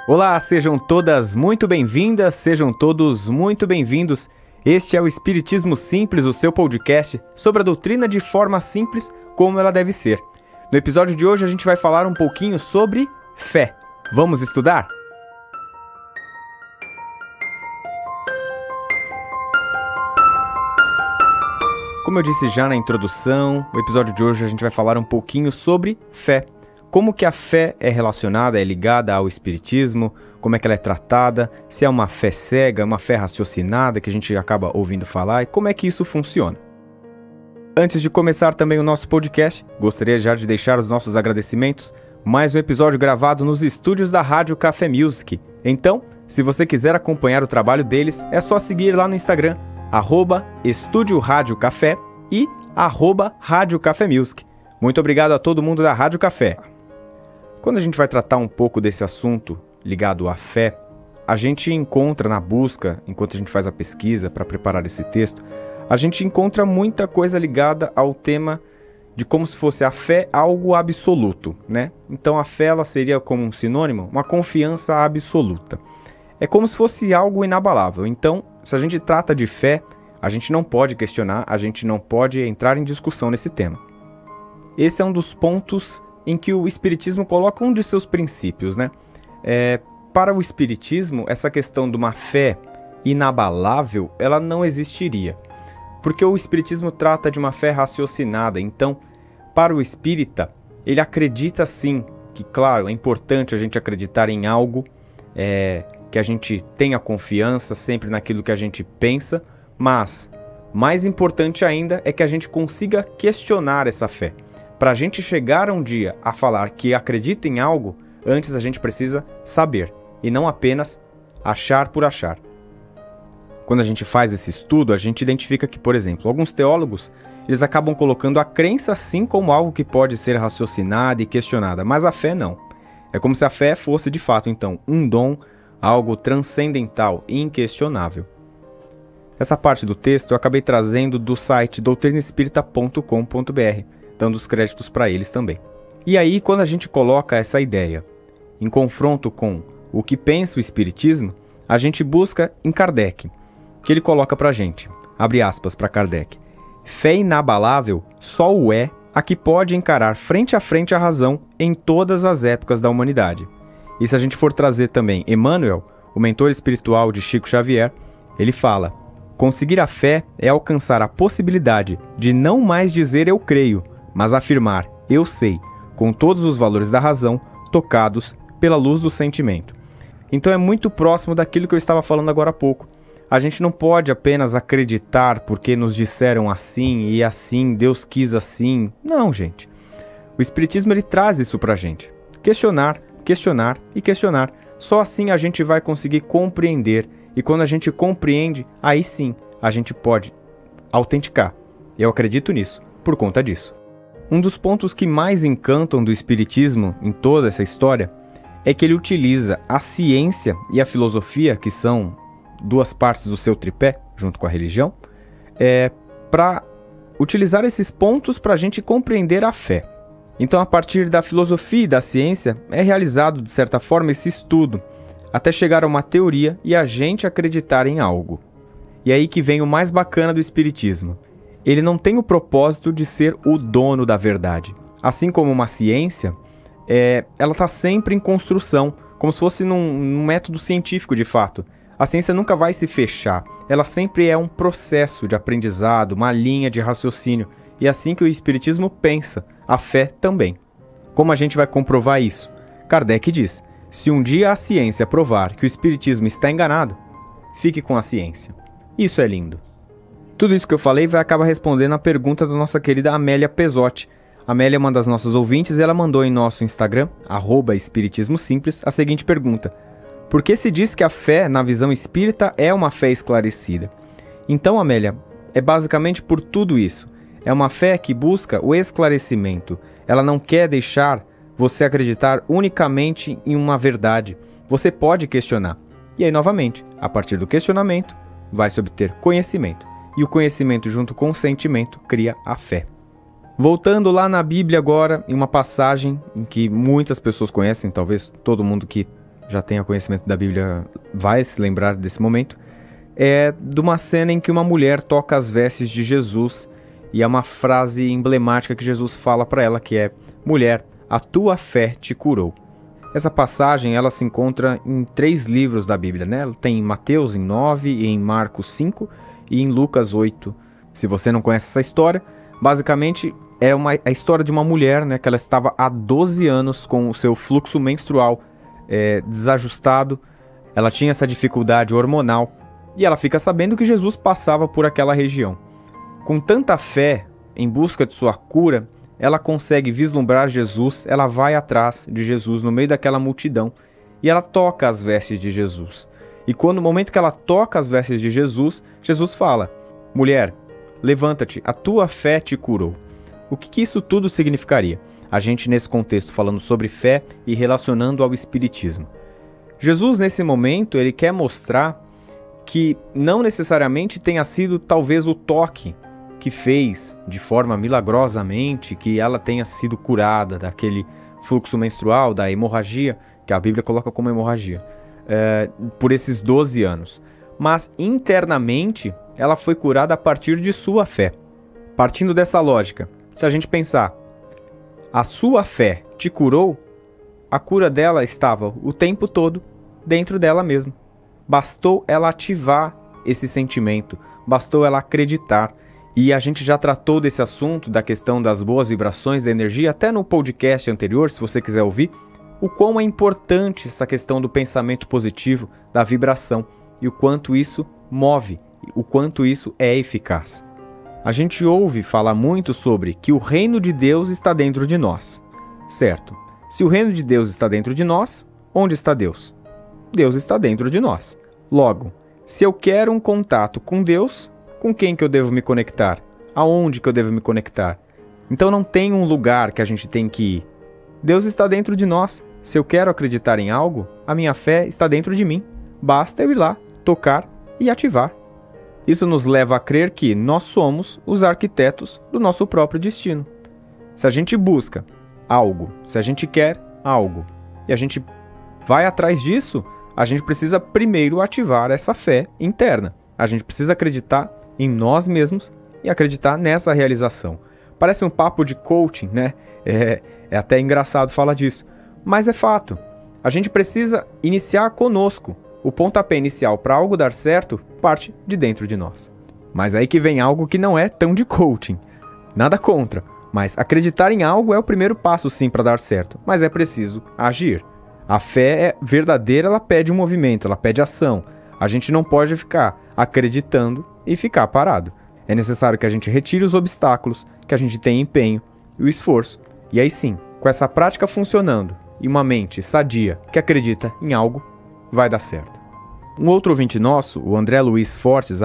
Olá, sejam todas muito bem-vindas, sejam todos muito bem-vindos. Este é o Espiritismo Simples, o seu podcast sobre a doutrina de forma simples, como ela deve ser. No episódio de hoje a gente vai falar um pouquinho sobre fé. Vamos estudar? Como eu disse já na introdução, no episódio de hoje a gente vai falar um pouquinho sobre fé. Como que a fé é relacionada, é ligada ao espiritismo, como é que ela é tratada, se é uma fé cega, uma fé raciocinada que a gente acaba ouvindo falar e como é que isso funciona. Antes de começar também o nosso podcast, gostaria já de deixar os nossos agradecimentos, mais um episódio gravado nos estúdios da Rádio Café Music. Então, se você quiser acompanhar o trabalho deles, é só seguir lá no Instagram, @Estúdio Rádio Café e @Rádio Café Music. Muito obrigado a todo mundo da Rádio Café. Quando a gente vai tratar um pouco desse assunto ligado à fé, a gente encontra na busca, enquanto a gente faz a pesquisa para preparar esse texto, a gente encontra muita coisa ligada ao tema de como se fosse a fé algo absoluto, né? Então a fé ela seria como um sinônimo, uma confiança absoluta. É como se fosse algo inabalável. Então, se a gente trata de fé, a gente não pode questionar, a gente não pode entrar em discussão nesse tema. Esse é um dos pontos em que o Espiritismo coloca um de seus princípios, né? Para o Espiritismo, essa questão de uma fé inabalável, ela não existiria. Porque o Espiritismo trata de uma fé raciocinada. Então, para o espírita, ele acredita sim que, claro, é importante a gente acreditar em algo, que a gente tenha confiança sempre naquilo que a gente pensa, mas mais importante ainda é que a gente consiga questionar essa fé. Para a gente chegar um dia a falar que acredita em algo, antes a gente precisa saber, e não apenas achar por achar. Quando a gente faz esse estudo, a gente identifica que, por exemplo, alguns teólogos, eles acabam colocando a crença sim como algo que pode ser raciocinada e questionada, mas a fé não. É como se a fé fosse, de fato, então, um dom, algo transcendental e inquestionável. Essa parte do texto eu acabei trazendo do site doutrinaespírita.com.br, dando os créditos para eles também. E aí, quando a gente coloca essa ideia em confronto com o que pensa o Espiritismo, a gente busca em Kardec, que ele coloca para a gente, abre aspas para Kardec, fé inabalável só o é a que pode encarar frente a frente a razão em todas as épocas da humanidade. E se a gente for trazer também Emmanuel, o mentor espiritual de Chico Xavier, ele fala, conseguir a fé é alcançar a possibilidade de não mais dizer eu creio, mas afirmar, eu sei, com todos os valores da razão, tocados pela luz do sentimento. Então é muito próximo daquilo que eu estava falando agora há pouco. A gente não pode apenas acreditar porque nos disseram assim e assim, Deus quis assim. Não, gente. O Espiritismo ele traz isso pra gente. Questionar, questionar e questionar. Só assim a gente vai conseguir compreender. E quando a gente compreende, aí sim a gente pode autenticar. Eu acredito nisso, por conta disso. Um dos pontos que mais encantam do Espiritismo em toda essa história é que ele utiliza a ciência e a filosofia, que são duas partes do seu tripé, junto com a religião, para utilizar esses pontos para a gente compreender a fé. Então, a partir da filosofia e da ciência, é realizado, de certa forma, esse estudo, até chegar a uma teoria e a gente acreditar em algo. E é aí que vem o mais bacana do Espiritismo. Ele não tem o propósito de ser o dono da verdade. Assim como uma ciência, ela está sempre em construção, como se fosse num método científico de fato. A ciência nunca vai se fechar, ela sempre é um processo de aprendizado, uma linha de raciocínio. E é assim que o Espiritismo pensa, a fé também. Como a gente vai comprovar isso? Kardec diz, se um dia a ciência provar que o Espiritismo está enganado, fique com a ciência. Isso é lindo. Tudo isso que eu falei vai acabar respondendo a pergunta da nossa querida Amélia Pesotti. A Amélia é uma das nossas ouvintes e ela mandou em nosso Instagram, @Espiritismo Simples, a seguinte pergunta. Por que se diz que a fé, na visão espírita, é uma fé esclarecida? Então, Amélia, é basicamente por tudo isso. É uma fé que busca o esclarecimento. Ela não quer deixar você acreditar unicamente em uma verdade. Você pode questionar. E aí, novamente, a partir do questionamento, vai se obter conhecimento. E o conhecimento junto com o sentimento cria a fé. Voltando lá na Bíblia agora, em uma passagem em que muitas pessoas conhecem, talvez todo mundo que já tenha conhecimento da Bíblia vai se lembrar desse momento, é de uma cena em que uma mulher toca as vestes de Jesus e é uma frase emblemática que Jesus fala para ela, que é: mulher, a tua fé te curou. Essa passagem ela se encontra em 3 livros da Bíblia, né? Ela tem em Mateus em 9, em Marcos 5 e em Lucas 8. Se você não conhece essa história, basicamente é a história de uma mulher, né, que ela estava há 12 anos com o seu fluxo menstrual desajustado. Ela tinha essa dificuldade hormonal e ela fica sabendo que Jesus passava por aquela região. Com tanta fé em busca de sua cura, ela consegue vislumbrar Jesus, ela vai atrás de Jesus no meio daquela multidão e ela toca as vestes de Jesus. E no momento que ela toca as vestes de Jesus, Jesus fala: mulher, levanta-te, a tua fé te curou. O que isso tudo significaria? A gente nesse contexto falando sobre fé e relacionando ao espiritismo. Jesus nesse momento ele quer mostrar que não necessariamente tenha sido talvez o toque que fez de forma milagrosamente que ela tenha sido curada daquele fluxo menstrual, da hemorragia, que a Bíblia coloca como hemorragia, por esses 12 anos. Mas internamente ela foi curada a partir de sua fé. Partindo dessa lógica, se a gente pensar, a sua fé te curou, a cura dela estava o tempo todo dentro dela mesma. Bastou ela ativar esse sentimento, bastou ela acreditar. E a gente já tratou desse assunto, da questão das boas vibrações da energia, até no podcast anterior, se você quiser ouvir, o quão é importante essa questão do pensamento positivo, da vibração, e o quanto isso move, o quanto isso é eficaz. A gente ouve falar muito sobre que o reino de Deus está dentro de nós, certo? Se o reino de Deus está dentro de nós, onde está Deus? Deus está dentro de nós. Logo, se eu quero um contato com Deus, com quem que eu devo me conectar? Aonde que eu devo me conectar? Então não tem um lugar que a gente tem que ir. Deus está dentro de nós. Se eu quero acreditar em algo, a minha fé está dentro de mim. Basta eu ir lá, tocar e ativar. Isso nos leva a crer que nós somos os arquitetos do nosso próprio destino. Se a gente busca algo, se a gente quer algo, e a gente vai atrás disso, a gente precisa primeiro ativar essa fé interna. A gente precisa acreditar em nós mesmos e acreditar nessa realização. Parece um papo de coaching, né? É até engraçado falar disso, mas é fato. A gente precisa iniciar conosco. O pontapé inicial para algo dar certo parte de dentro de nós. Mas aí que vem algo que não é tão de coaching. Nada contra, mas acreditar em algo é o primeiro passo sim para dar certo, mas é preciso agir. A fé verdadeira, ela pede um movimento, ela pede ação. A gente não pode ficar acreditando e ficar parado. É necessário que a gente retire os obstáculos, que a gente tenha empenho e o esforço. E aí sim, com essa prática funcionando e uma mente sadia que acredita em algo, vai dar certo. Um outro ouvinte nosso, o André Luiz Fortes,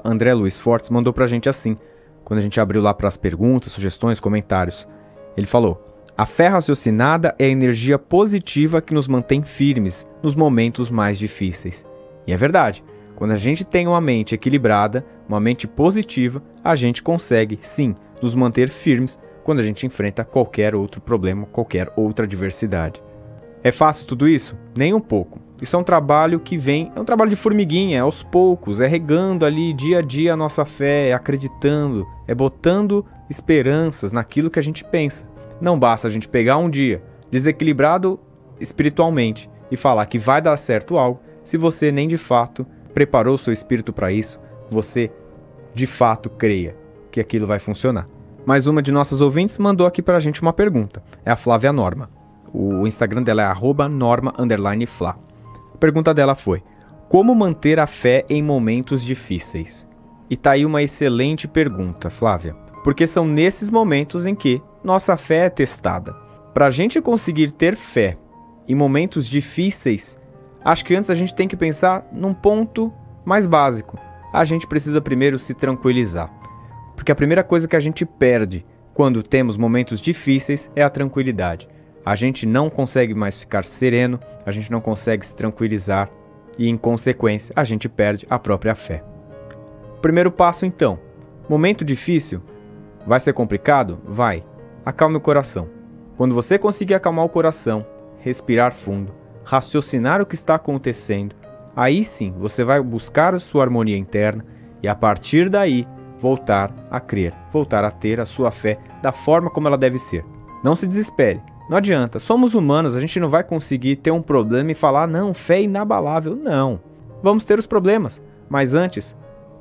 @André Luiz Fortes, mandou pra gente assim, quando a gente abriu lá para as perguntas, sugestões, comentários. Ele falou: a fé raciocinada é a energia positiva que nos mantém firmes nos momentos mais difíceis. E é verdade. Quando a gente tem uma mente equilibrada, uma mente positiva, a gente consegue, sim, nos manter firmes quando a gente enfrenta qualquer outro problema, qualquer outra adversidade. É fácil tudo isso? Nem um pouco. Isso é um trabalho que vem, é um trabalho de formiguinha, é aos poucos, é regando ali dia a dia a nossa fé, é acreditando, é botando esperanças naquilo que a gente pensa. Não basta a gente pegar um dia desequilibrado espiritualmente e falar que vai dar certo algo, se você nem de fato preparou o seu espírito para isso, você de fato creia que aquilo vai funcionar. Mais uma de nossas ouvintes mandou aqui pra gente uma pergunta. É a Flávia Norma. O Instagram dela é @norma_fla. A pergunta dela foi: como manter a fé em momentos difíceis? E tá aí uma excelente pergunta, Flávia, porque são nesses momentos em que nossa fé é testada. Pra gente conseguir ter fé em momentos difíceis, acho que antes a gente tem que pensar num ponto mais básico. A gente precisa primeiro se tranquilizar. Porque a primeira coisa que a gente perde quando temos momentos difíceis é a tranquilidade. A gente não consegue mais ficar sereno, a gente não consegue se tranquilizar e, em consequência, a gente perde a própria fé. Primeiro passo, então. Momento difícil? Vai ser complicado? Vai. Acalme o coração. Quando você conseguir acalmar o coração, respirar fundo, raciocinar o que está acontecendo. Aí sim, você vai buscar a sua harmonia interna e a partir daí voltar a crer, voltar a ter a sua fé da forma como ela deve ser. Não se desespere, não adianta, somos humanos, a gente não vai conseguir ter um problema e falar, não, fé inabalável, não. Vamos ter os problemas, mas antes,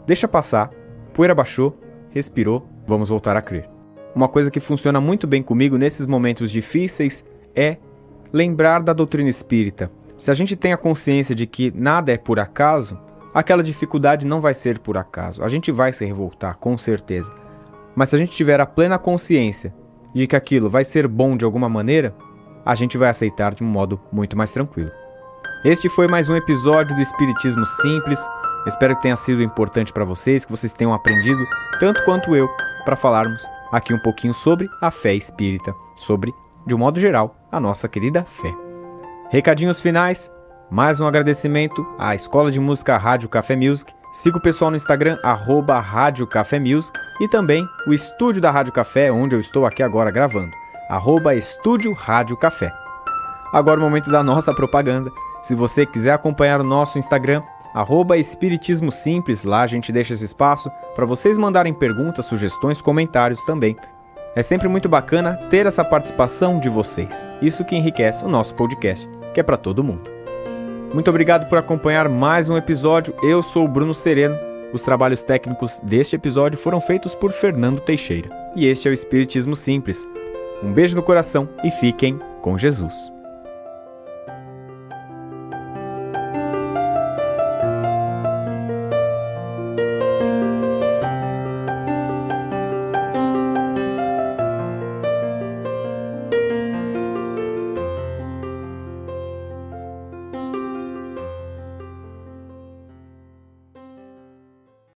deixa passar, poeira baixou, respirou, vamos voltar a crer. Uma coisa que funciona muito bem comigo nesses momentos difíceis é lembrar da doutrina espírita. Se a gente tem a consciência de que nada é por acaso, aquela dificuldade não vai ser por acaso. A gente vai se revoltar, com certeza. Mas se a gente tiver a plena consciência de que aquilo vai ser bom de alguma maneira, a gente vai aceitar de um modo muito mais tranquilo. Este foi mais um episódio do Espiritismo Simples. Espero que tenha sido importante para vocês, que vocês tenham aprendido, tanto quanto eu, para falarmos aqui um pouquinho sobre a fé espírita, sobre, de um modo geral, a nossa querida fé. Recadinhos finais, mais um agradecimento à Escola de Música Rádio Café Music. Siga o pessoal no Instagram, @Rádio Café Music, e também o estúdio da Rádio Café, onde eu estou aqui agora gravando, @Estúdio Rádio Café. Agora o momento da nossa propaganda. Se você quiser acompanhar o nosso Instagram, @Espiritismo Simples, lá a gente deixa esse espaço para vocês mandarem perguntas, sugestões, comentários também. É sempre muito bacana ter essa participação de vocês. Isso que enriquece o nosso podcast, que é para todo mundo. Muito obrigado por acompanhar mais um episódio. Eu sou o Bruno Sereno. Os trabalhos técnicos deste episódio foram feitos por Fernando Teixeira. E este é o Espiritismo Simples. Um beijo no coração e fiquem com Jesus.